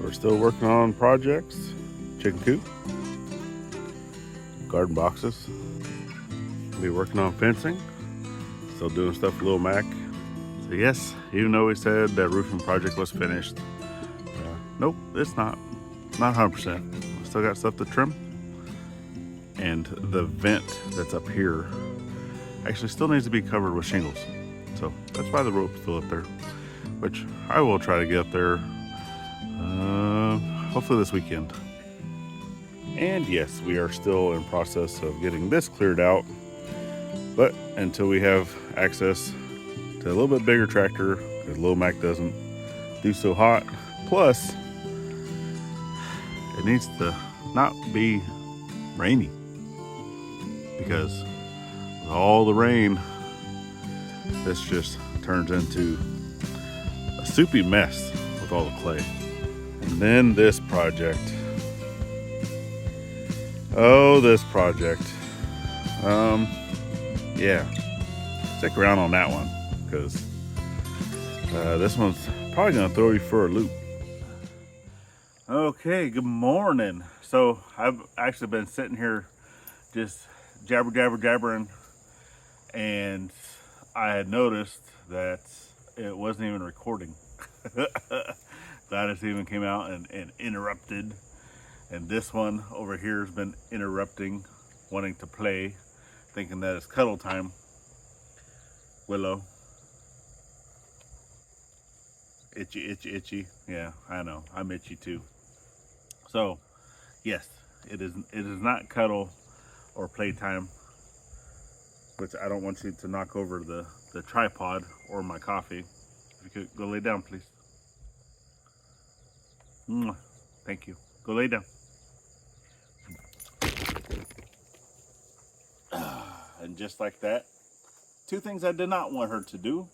We're still working on projects. Chicken coop, garden boxes. Be working on fencing. Still doing stuff with Lil Mac. So yes, even though we said that roofing project was finished, nope, it's not 100%. Still got stuff to trim. And the vent that's up here actually still needs to be covered with shingles. So that's why the rope's still up there, which I will try to get up there hopefully this weekend. And yes, we are still in process of getting this cleared out, but until we have access to a little bit bigger tractor, because Lil Mac doesn't do so hot, plus it needs to not be rainy, because with all the rain, this just turns into a soupy mess with all the clay. And then this project. Oh, this project. Yeah, stick around on that one, because this one's probably gonna throw you for a loop. Okay, good morning. So I've actually been sitting here just jabbering, and I had noticed that it wasn't even recording. Gladys even came out and interrupted, and this one over here has been interrupting, wanting to play, thinking that it's cuddle time. Willow. Itchy. Yeah, I know, I'm itchy too. So yes, it is not cuddle or playtime, which I don't want you to knock over the tripod or my coffee. If you could go lay down, please. Thank you. Go lay down. And just like that, two things I did not want her to do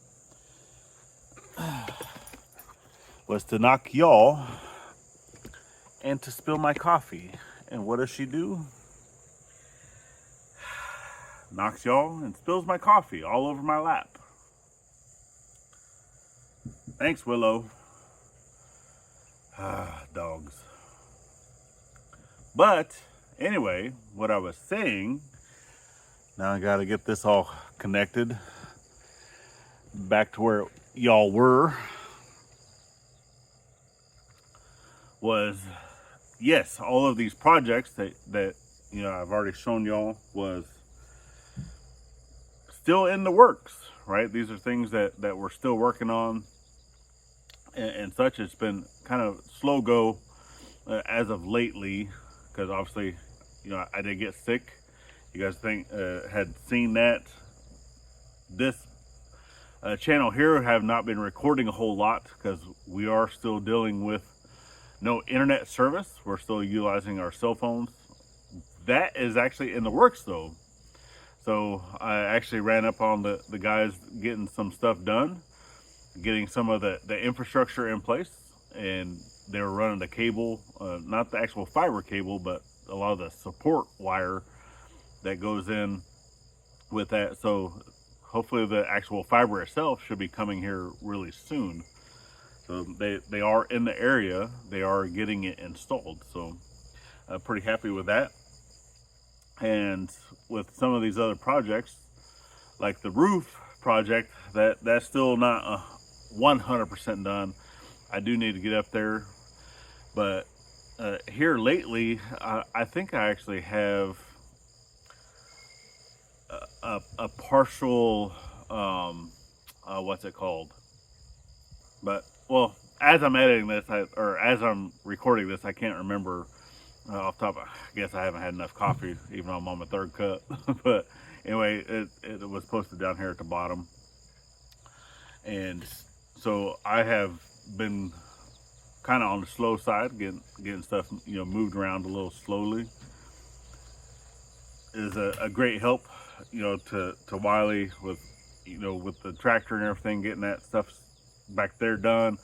was to knock y'all and to spill my coffee. And what does she do? Knocks y'all and spills my coffee all over my lap. Thanks, Willow. Dogs. But anyway, what I was saying, now I gotta get this all connected back to where y'all were, was yes, all of these projects that you know I've already shown y'all was still in the works, right? These are things that we're still working on and such. It's been kind of slow go as of lately, because obviously, you know, I did get sick. You guys had seen that. This channel here have not been recording a whole lot because we are still dealing with no internet service. We're still utilizing our cell phones. That is actually in the works though. So I actually ran up on the guys getting some stuff done, getting some of the infrastructure in place, and they were running the cable, not the actual fiber cable, but a lot of the support wire that goes in with that. So hopefully the actual fiber itself should be coming here really soon. So they are in the area, they are getting it installed. So I'm pretty happy with that. And with some of these other projects, like the roof project, that's still not 100% done. I do need to get up there, but here lately, I think I actually have a partial, what's it called? But well, as I'm editing this, or as I'm recording this, I can't remember off the top. I guess I haven't had enough coffee, even though I'm on my third cup. But anyway, it was posted down here at the bottom, and so I have been kind of on the slow side, getting stuff, you know, moved around a little slowly. It is a great help, you know, to Wiley with, you know, with the tractor and everything, getting that stuff back there done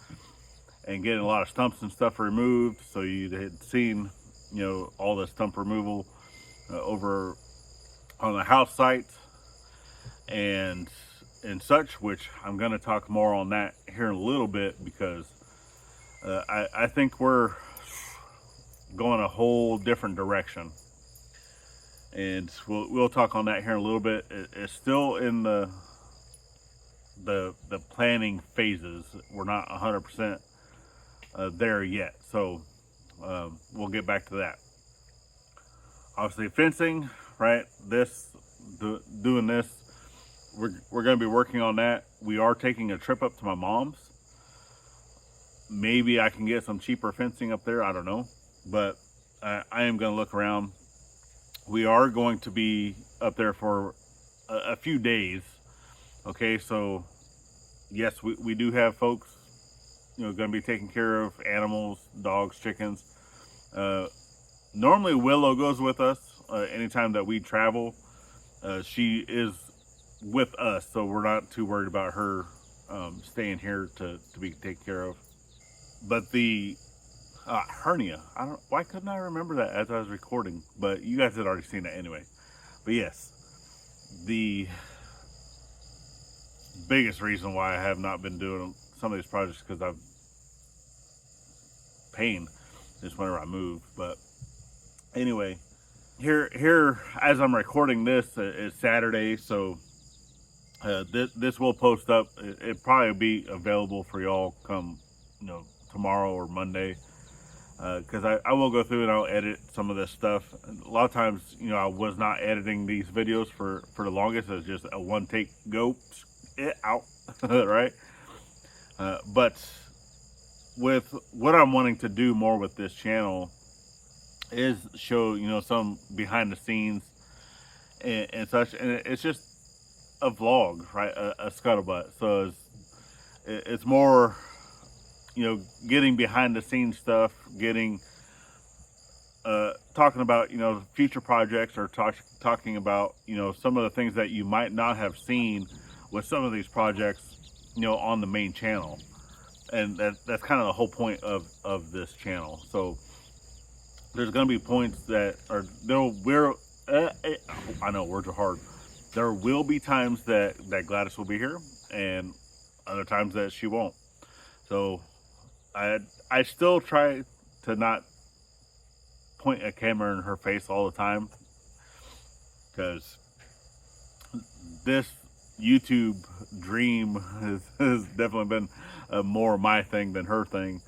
and getting a lot of stumps and stuff removed. So you had seen, you know, all the stump removal over on the house site and such, which I'm going to talk more on that here in a little bit, because I think we're going a whole different direction, and we'll talk on that here in a little bit. It's still in the planning phases. We're not 100% there yet, so we'll get back to that. Obviously, fencing, right? Doing this, we're going to be working on that. We are taking a trip up to my mom's. Maybe I can get some cheaper fencing up there. I don't know, but I am going to look around. We are going to be up there for a few days. Okay, so yes, we do have folks, going to be taking care of animals, dogs, chickens. Normally Willow goes with us anytime that we travel. She is with us, so we're not too worried about her staying here to be taken care of. But the hernia, why couldn't I remember that as I was recording? But you guys had already seen it anyway. But yes, the biggest reason why I have not been doing some of these projects because I've pain just whenever I move. But anyway, here as I'm recording this, it's Saturday, so this will post up. It probably be available for y'all come tomorrow or Monday, because I will go through and I'll edit some of this stuff. A lot of times, I was not editing these videos for the longest. It was just a one take go, it out, right? But with what I'm wanting to do more with this channel is show some behind the scenes and such, and it's just a vlog, right? A scuttlebutt. So it's more getting behind the scenes stuff, getting talking about future projects, or talking about some of the things that you might not have seen with some of these projects on the main channel. And that's kind of the whole point of this channel. So there's going to be points that are I know words are hard. There will be times that Gladys will be here, and other times that she won't. So I still try to not point a camera in her face all the time, because this YouTube dream has definitely been more my thing than her thing.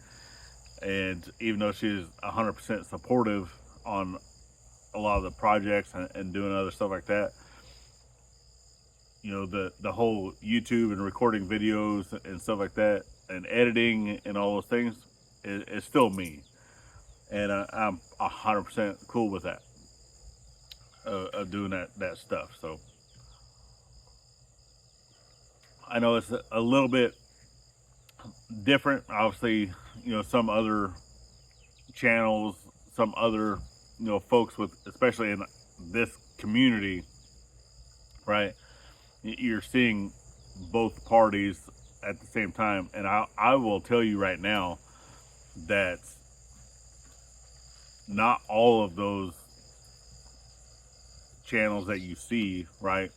And even though she's 100% supportive on a lot of the projects and doing other stuff like that, the whole YouTube and recording videos and stuff like that and editing and all those things is still me. And I'm 100% cool with that, of doing that stuff. So I know it's a little bit different. Obviously, some other channels, some other, folks with, especially in this community, right? You're seeing both parties at the same time. And I will tell you right now that not all of those channels that you see, right,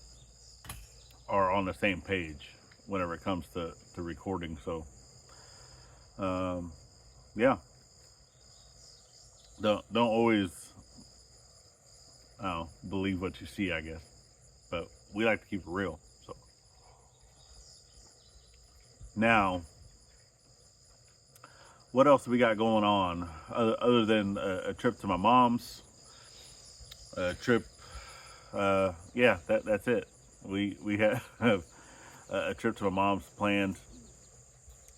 are on the same page whenever it comes to recording. So yeah, don't always believe what you see, I guess, but we like to keep it real. So now, what else we got going on other than a trip to my mom's? A trip, yeah, that's it. We have a trip to my mom's planned.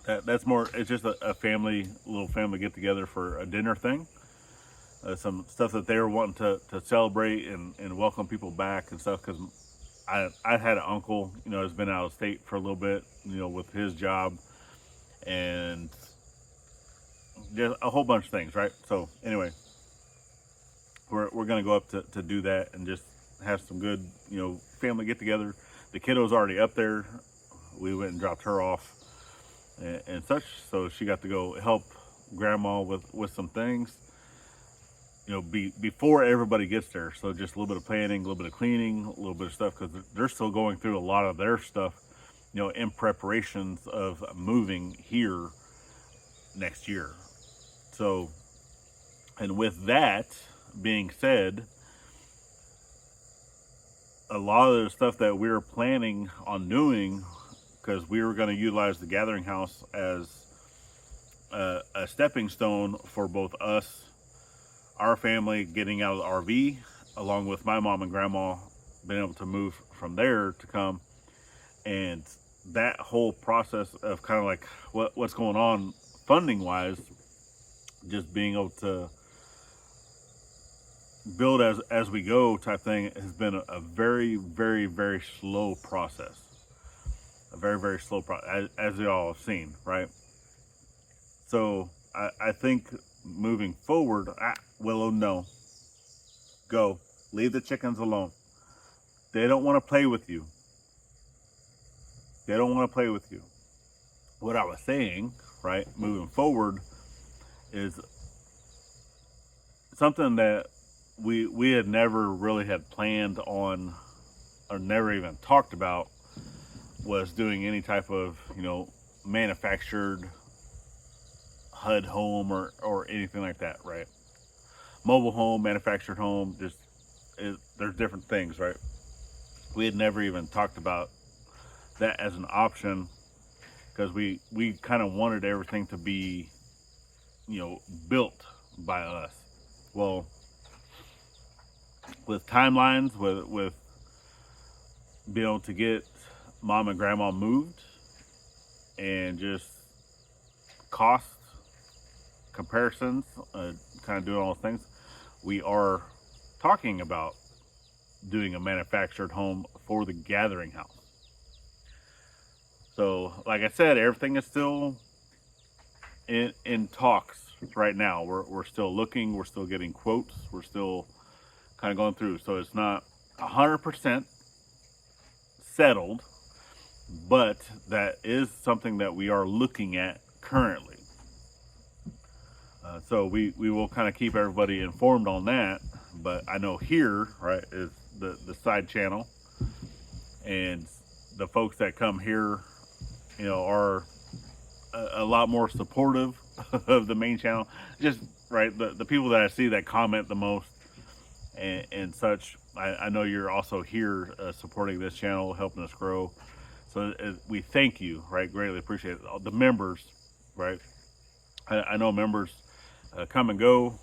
That's more, it's just a little family get together for a dinner thing. Some stuff that they were wanting to celebrate and welcome people back and stuff, because I had an uncle, has been out of state for a little bit, with his job, and just a whole bunch of things, right? So anyway, we're gonna go up to do that and just have some good, family get together. The kiddo's already up there. We went and dropped her off and such, so she got to go help grandma with some things, before everybody gets there. So just a little bit of planning, a little bit of cleaning, a little bit of stuff, because they're still going through a lot of their stuff, in preparations of moving here next year. So, and with that being said, a lot of the stuff that we were planning on doing, because we were going to utilize the gathering house as a stepping stone for both us, our family getting out of the RV, along with my mom and grandma being able to move from there to come. And that whole process of kind of like what's going on funding wise, just being able to build as we go type thing has been a very, very, very slow process. A very, very slow process, as you all have seen, right? So I think moving forward, Willow, no. Go. Leave the chickens alone. They don't want to play with you. They don't want to play with you. What I was saying, right, moving forward, is something that we had never really had planned on, or never even talked about, was doing any type of, manufactured HUD home or anything like that, right? Mobile home, manufactured home, there's different things, right? We had never even talked about that as an option, because we kind of wanted everything to be, built by us. Well, with timelines, with being able to get mom and grandma moved, and just cost comparisons, kind of doing all those things, we are talking about doing a manufactured home for the gathering house. So, like I said, everything is still in talks right now. We're still looking, we're still getting quotes, we're still kind of going through. So it's not 100% settled, but that is something that we are looking at currently. So we will kind of keep everybody informed on that. But I know here, right, is the side channel, and the folks that come here, are a lot more supportive of the main channel. Just right, the people that I see that comment the most and such. I know you're also here supporting this channel, helping us grow. So we thank you, right? Greatly appreciate it. The members, right? I know members come and go,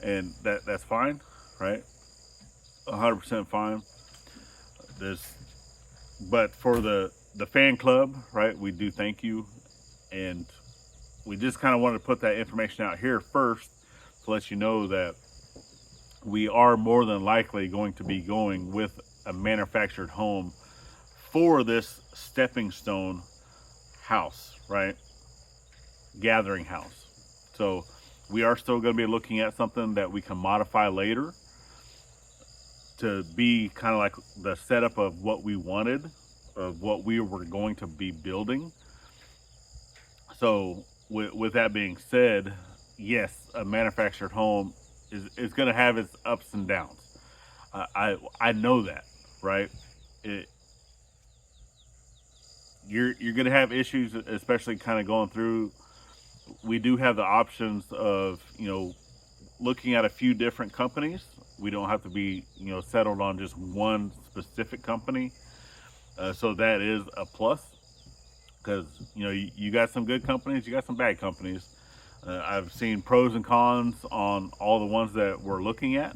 and that's fine, right? 100% fine. But for the fan club, right? We do thank you, and we just kind of wanted to put that information out here first to let you know that we are more than likely going to be going with a manufactured home for this stepping stone house, right? Gathering house. So we are still going to be looking at something that we can modify later to be kind of like the setup of what we wanted, of what we were going to be building. So with that being said, yes, a manufactured home is going to have its ups and downs. I know that, right? You're going to have issues, especially kind of going through. We do have the options of, looking at a few different companies. We don't have to be, settled on just one specific company. So that is a plus, because, you got some good companies, you got some bad companies. I've seen pros and cons on all the ones that we're looking at.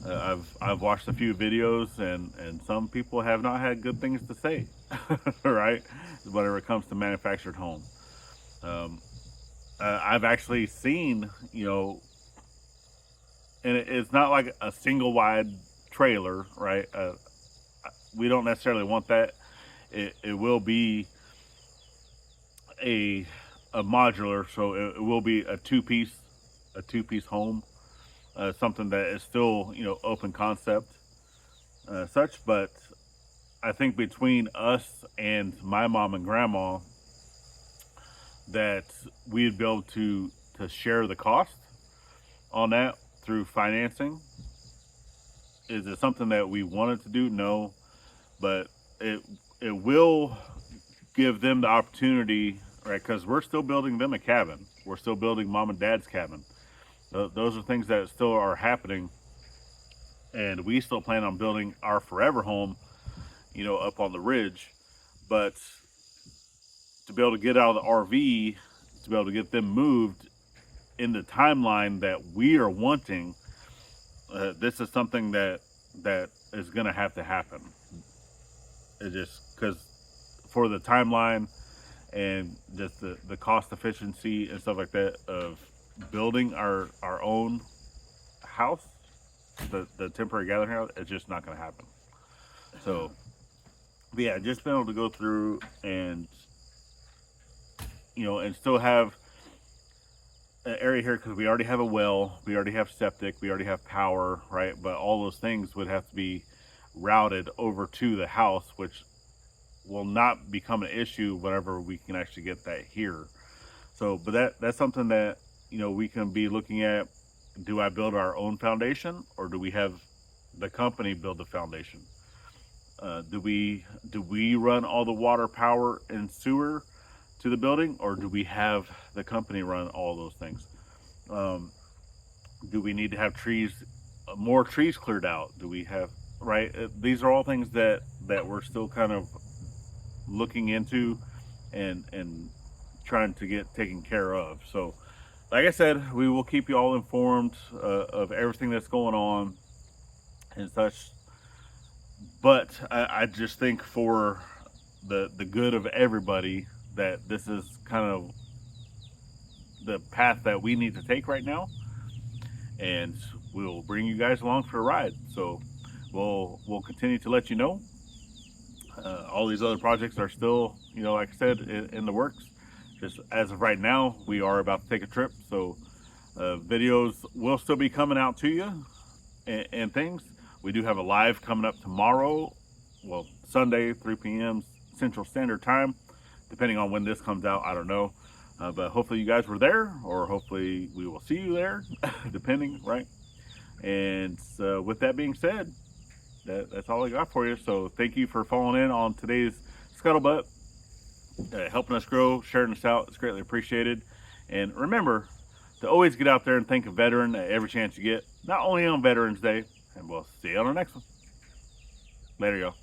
I've watched a few videos, and some people have not had good things to say, right? Whenever it comes to manufactured home. I've actually seen, and it's not like a single wide trailer, right? We don't necessarily want that. It will be a modular, so it will be a two-piece home, something that is still, open concept, such. But I think between us and my mom and grandma, that we'd be able to share the cost on that through financing. Is it something that we wanted to do? No, but it will give them the opportunity, right? Because we're still building them a cabin, we're still building mom and dad's cabin. Those are things that still are happening, and we still plan on building our forever home, up on the ridge. But to be able to get out of the RV, to be able to get them moved in the timeline that we are wanting, this is something that is going to have to happen. It just because for the timeline and just the cost efficiency and stuff like that of building our own house, the temporary gathering house, it's just not going to happen. So, but yeah, just being able to go through and and still have an area here, because we already have a well, we already have septic, we already have power, right? But all those things would have to be routed over to the house, which will not become an issue whenever we can actually get that here. So, but that's something that we can be looking at. Do I build our own foundation, or do we have the company build the foundation? Do we run all the water, power, and sewer to the building, or do we have the company run all those things? Do we need to have more trees cleared out? Do we have, right? These are all things that we're still kind of looking into and trying to get taken care of. So, like I said, we will keep you all informed of everything that's going on and such. But I just think for the good of everybody, that this is kind of the path that we need to take right now, and we'll bring you guys along for a ride. So we'll continue to let you know. All these other projects are still, like I said, in the works. Just as of right now, we are about to take a trip, so videos will still be coming out to you and things. We do have a live coming up tomorrow, well, Sunday, 3 p.m. Central Standard Time. Depending on when this comes out, I don't know. But hopefully you guys were there, or hopefully we will see you there, depending, right? And with that being said, that's all I got for you. So thank you for following in on today's Scuttlebutt, helping us grow, sharing us out. It's greatly appreciated. And remember to always get out there and thank a veteran at every chance you get, not only on Veterans Day. And we'll see you on the next one. Later, y'all.